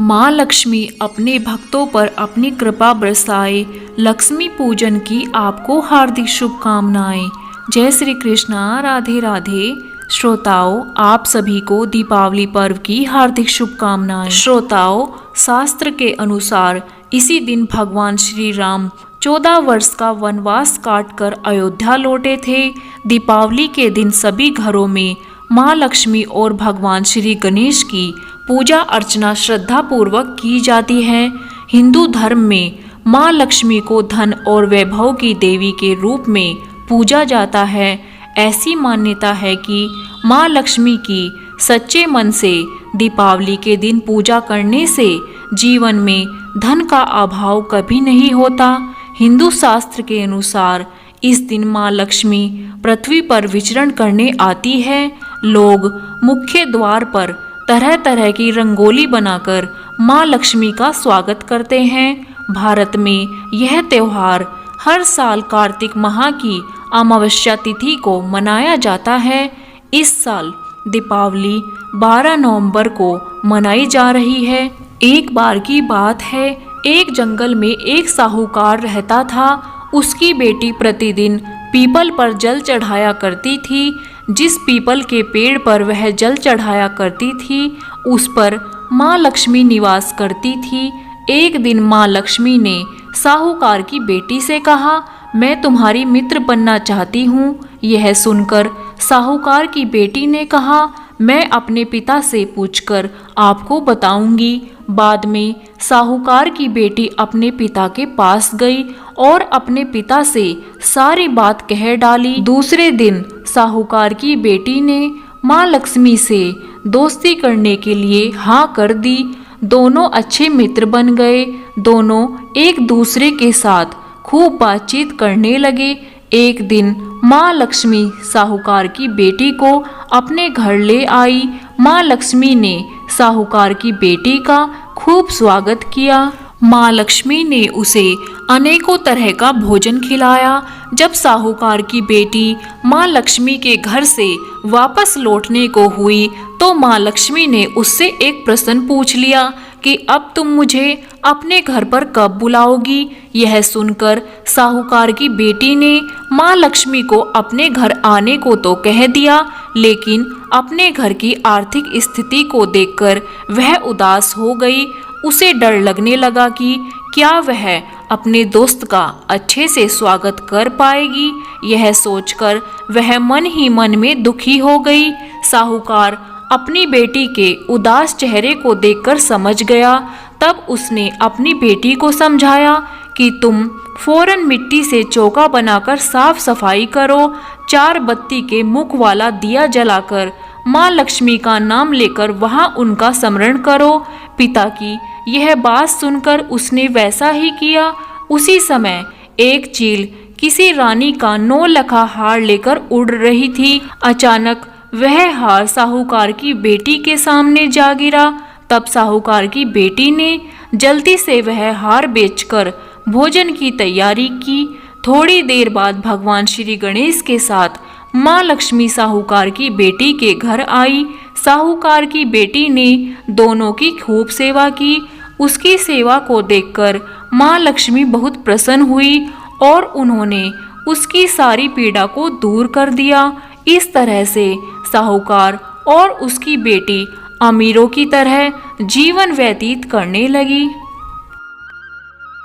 माँ लक्ष्मी अपने भक्तों पर अपनी कृपा बरसाए। लक्ष्मी पूजन की आपको हार्दिक शुभकामनाएं। जय श्री कृष्णा, राधे राधे। श्रोताओं, आप सभी को दीपावली पर्व की हार्दिक शुभकामनाएं। श्रोताओं, शास्त्र के अनुसार इसी दिन भगवान श्री राम 14 वर्ष का वनवास काटकर अयोध्या लौटे थे। दीपावली के दिन सभी घरों में माँ लक्ष्मी और भगवान श्री गणेश की पूजा अर्चना श्रद्धा पूर्वक की जाती है। हिंदू धर्म में माँ लक्ष्मी को धन और वैभव की देवी के रूप में पूजा जाता है। ऐसी मान्यता है कि माँ लक्ष्मी की सच्चे मन से दीपावली के दिन पूजा करने से जीवन में धन का अभाव कभी नहीं होता। हिंदू शास्त्र के अनुसार इस दिन माँ लक्ष्मी पृथ्वी पर विचरण करने आती है। लोग मुख्य द्वार पर तरह तरह की रंगोली बनाकर माँ लक्ष्मी का स्वागत करते हैं। भारत में यह त्योहार हर साल कार्तिक माह की अमावस्या तिथि को मनाया जाता है। इस साल दीपावली 12 नवंबर को मनाई जा रही है। एक बार की बात है, एक जंगल में एक साहूकार रहता था। उसकी बेटी प्रतिदिन पीपल पर जल चढ़ाया करती थी। जिस पीपल के पेड़ पर वह जल चढ़ाया करती थी, उस पर माँ लक्ष्मी निवास करती थी। एक दिन माँ लक्ष्मी ने साहूकार की बेटी से कहा, मैं तुम्हारी मित्र बनना चाहती हूँ। यह सुनकर साहूकार की बेटी ने कहा, मैं अपने पिता से पूछकर आपको बताऊंगी। बाद में साहूकार की बेटी अपने पिता के पास गई और अपने पिता से सारी बात कह डाली। दूसरे दिन साहूकार की बेटी ने माँ लक्ष्मी से दोस्ती करने के लिए हाँ कर दी। दोनों अच्छे मित्र बन गए। दोनों एक दूसरे के साथ खूब बातचीत करने लगे। एक दिन माँ लक्ष्मी साहूकार की बेटी को अपने घर ले आई। माँ लक्ष्मी ने साहूकार की बेटी का खूब स्वागत किया। माँ लक्ष्मी ने उसे अनेकों तरह का भोजन खिलाया। जब साहूकार की बेटी माँ लक्ष्मी के घर से वापस लौटने को हुई तो माँ लक्ष्मी ने उससे एक प्रश्न पूछ लिया कि अब तुम मुझे अपने घर पर कब बुलाओगी। यह सुनकर साहूकार की बेटी ने माँ लक्ष्मी को अपने घर आने को तो कह दिया, लेकिन अपने घर की आर्थिक स्थिति को देखकर वह उदास हो गई। उसे डर लगने लगा कि क्या वह अपने दोस्त का अच्छे से स्वागत कर पाएगी। यह सोचकर वह मन ही मन में दुखी हो गई। साहूकार अपनी बेटी के उदास चेहरे को देखकर समझ गया। तब उसने अपनी बेटी को समझाया कि तुम फौरन मिट्टी से चौका बनाकर साफ सफाई करो। 4 बत्ती के मुख वाला दिया जलाकर माँ लक्ष्मी का नाम लेकर वहां उनका स्मरण करो। पिता की यह बात सुनकर उसने वैसा ही किया। उसी समय एक चील किसी रानी का 9 लखा हार लेकर उड़ रही थी। अचानक वह हार साहूकार की बेटी के सामने जा गिरा। तब साहूकार की बेटी ने जल्दी से वह हार बेचकर भोजन की तैयारी की। थोड़ी देर बाद भगवान श्री गणेश के साथ माँ लक्ष्मी साहूकार की बेटी के घर आई। साहूकार की बेटी ने दोनों की खूब सेवा की। उसकी सेवा को देखकर माँ लक्ष्मी बहुत प्रसन्न हुई और उन्होंने उसकी सारी पीड़ा को दूर कर दिया। इस तरह से साहूकार और उसकी बेटी अमीरों की तरह जीवन व्यतीत करने लगी।